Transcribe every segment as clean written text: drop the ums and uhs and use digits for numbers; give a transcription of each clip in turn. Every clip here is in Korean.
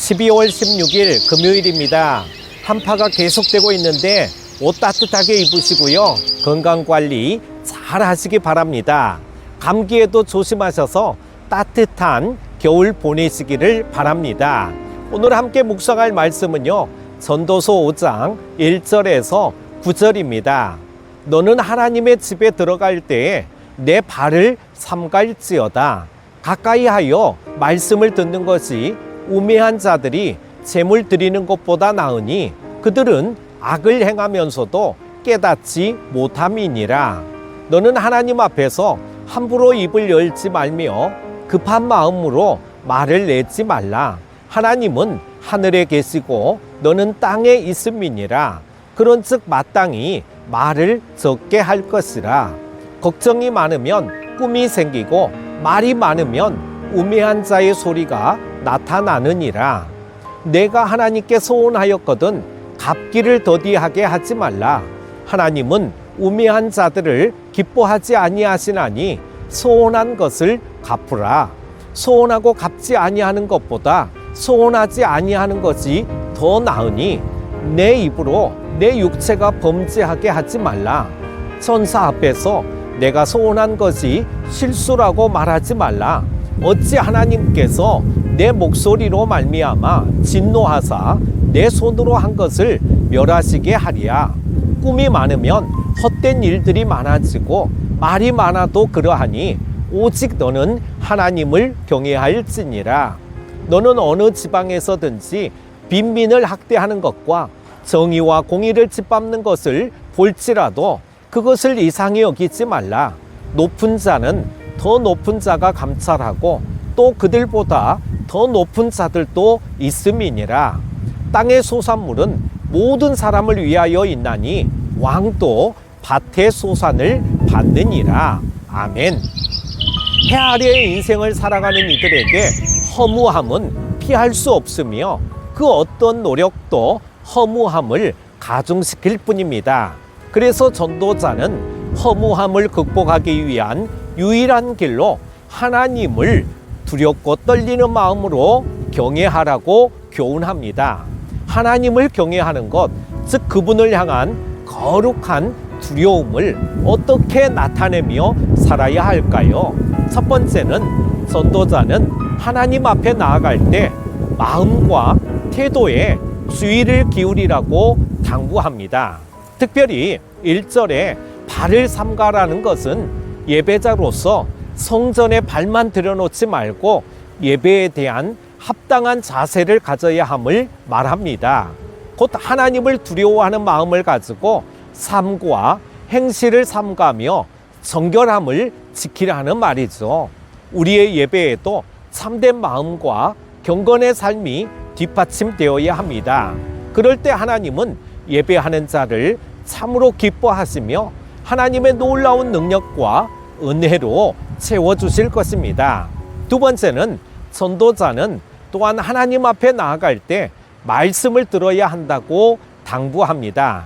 12월 16일 금요일입니다. 한파가 계속되고 있는데 옷 따뜻하게 입으시고요. 건강관리 잘 하시기 바랍니다. 감기에도 조심하셔서 따뜻한 겨울 보내시기를 바랍니다. 오늘 함께 묵상할 말씀은요. 전도서 5장 1절에서 9절입니다. 너는 하나님의 집에 들어갈 때에 내 발을 삼갈지어다. 가까이 하여 말씀을 듣는 것이 우매한 자들이 재물 드리는 것보다 나으니 그들은 악을 행하면서도 깨닫지 못함이니라. 너는 하나님 앞에서 함부로 입을 열지 말며 급한 마음으로 말을 내지 말라. 하나님은 하늘에 계시고 너는 땅에 있음이니라. 그런즉 마땅히 말을 적게 할 것이라. 걱정이 많으면 꿈이 생기고 말이 많으면 우매한 자의 소리가 나타나느니라. 내가 하나님께 소원하였거든 갚기를 더디하게 하지 말라. 하나님은 우매한 자들을 기뻐하지 아니하시나니 소원한 것을 갚으라. 소원하고 갚지 아니하는 것보다 소원하지 아니하는 것이 더 나으니 내 입으로 내 육체가 범죄하게 하지 말라. 천사 앞에서 내가 소원한 것이 실수라고 말하지 말라. 어찌 하나님께서 내 목소리로 말미암아 진노하사 내 손으로 한 것을 멸하시게 하리야. 꿈이 많으면 헛된 일들이 많아지고 말이 많아도 그러하니 오직 너는 하나님을 경외할지니라. 너는 어느 지방에서든지 빈민을 학대하는 것과 정의와 공의를 짓밟는 것을 볼지라도 그것을 이상히 여기지 말라. 높은 자는 더 높은 자가 감찰하고 또 그들보다 더 높은 자들도 있음이니라. 땅의 소산물은 모든 사람을 위하여 있나니 왕도 밭의 소산을 받느니라. 아멘. 해 아래의 인생을 살아가는 이들에게 허무함은 피할 수 없으며 그 어떤 노력도 허무함을 가중시킬 뿐입니다. 그래서 전도자는 허무함을 극복하기 위한 유일한 길로 하나님을 두렵고 떨리는 마음으로 경외하라고 교훈합니다. 하나님을 경외하는 것, 즉 그분을 향한 거룩한 두려움을 어떻게 나타내며 살아야 할까요? 첫 번째는 전도자는 하나님 앞에 나아갈 때 마음과 태도에 주의를 기울이라고 당부합니다. 특별히 1절에 발을 삼가라는 것은 예배자로서 성전에 발만 들여놓지 말고 예배에 대한 합당한 자세를 가져야 함을 말합니다. 곧 하나님을 두려워하는 마음을 가지고 삶과 행실을 삼가며 정결함을 지키라는 말이죠. 우리의 예배에도 참된 마음과 경건의 삶이 뒷받침되어야 합니다. 그럴 때 하나님은 예배하는 자를 참으로 기뻐하시며 하나님의 놀라운 능력과 은혜로 채워주실 것입니다. 두 번째는 전도자는 또한 하나님 앞에 나아갈 때 말씀을 들어야 한다고 당부합니다.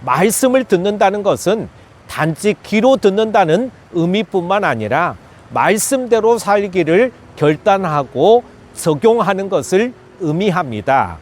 말씀을 듣는다는 것은 단지 귀로 듣는다는 의미뿐만 아니라 말씀대로 살기를 결단하고 적용하는 것을 의미합니다.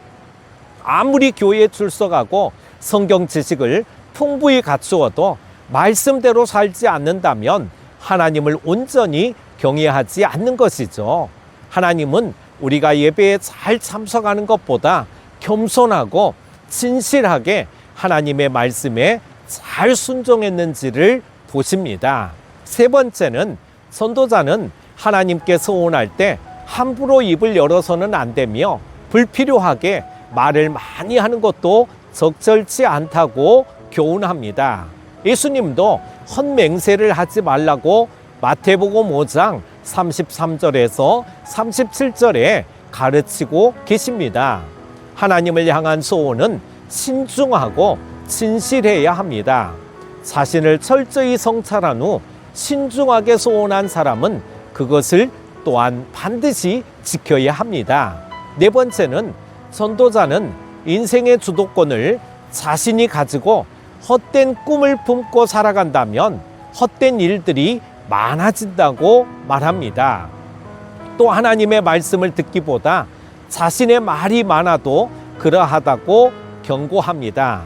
아무리 교회에 출석하고 성경 지식을 풍부히 갖추어도 말씀대로 살지 않는다면 하나님을 온전히 경외하지 않는 것이죠. 하나님은 우리가 예배에 잘 참석하는 것보다 겸손하고 진실하게 하나님의 말씀에 잘 순종했는지를 보십니다. 세 번째는 전도자는 하나님께 소원할 때 함부로 입을 열어서는 안 되며 불필요하게 말을 많이 하는 것도 적절치 않다고 교훈합니다. 예수님도 헛맹세를 하지 말라고 마태복음 5장 33절에서 37절에 가르치고 계십니다. 하나님을 향한 소원은 신중하고 진실해야 합니다. 자신을 철저히 성찰한 후 신중하게 소원한 사람은 그것을 또한 반드시 지켜야 합니다. 네 번째는 전도자는 인생의 주도권을 자신이 가지고 헛된 꿈을 품고 살아간다면 헛된 일들이 많아진다고 말합니다. 또 하나님의 말씀을 듣기보다 자신의 말이 많아도 그러하다고 경고합니다.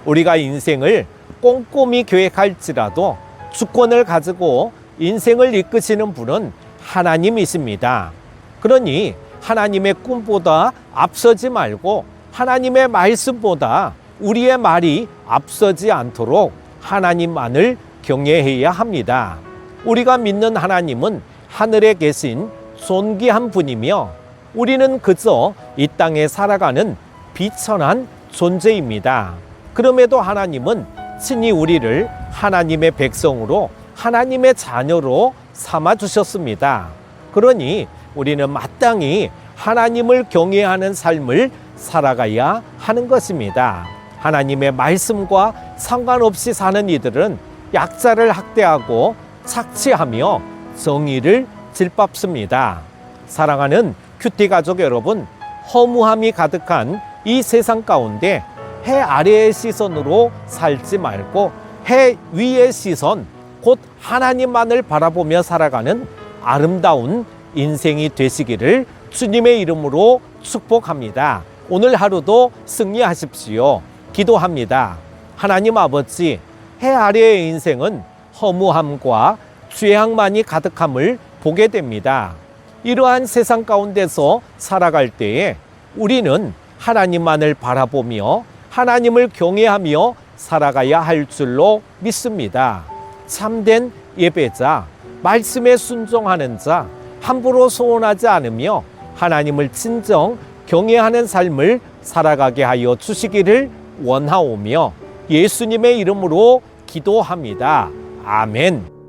우리가 인생을 꼼꼼히 계획할지라도 주권을 가지고 인생을 이끄시는 분은 하나님이십니다. 그러니 하나님의 꿈보다 앞서지 말고 하나님의 말씀보다 우리의 말이 앞서지 않도록 하나님만을 경외해야 합니다. 우리가 믿는 하나님은 하늘에 계신 존귀한 분이며 우리는 그저 이 땅에 살아가는 비천한 존재입니다. 그럼에도 하나님은 친히 우리를 하나님의 백성으로 하나님의 자녀로 삼아 주셨습니다. 그러니 우리는 마땅히 하나님을 경외하는 삶을 살아가야 하는 것입니다. 하나님의 말씀과 상관없이 사는 이들은 약자를 학대하고 착취하며 정의를 질밥습니다. 사랑하는 큐티 가족 여러분, 허무함이 가득한 이 세상 가운데 해 아래의 시선으로 살지 말고 해 위의 시선, 곧 하나님만을 바라보며 살아가는 아름다운 인생이 되시기를 주님의 이름으로 축복합니다. 오늘 하루도 승리하십시오. 기도합니다. 하나님 아버지, 해 아래의 인생은 허무함과 죄악만이 가득함을 보게 됩니다. 이러한 세상 가운데서 살아갈 때에 우리는 하나님만을 바라보며 하나님을 경외하며 살아가야 할 줄로 믿습니다. 참된 예배자, 말씀에 순종하는 자, 함부로 소원하지 않으며 하나님을 진정 경외하는 삶을 살아가게 하여 주시기를 원하오며 예수님의 이름으로 기도합니다. 아멘.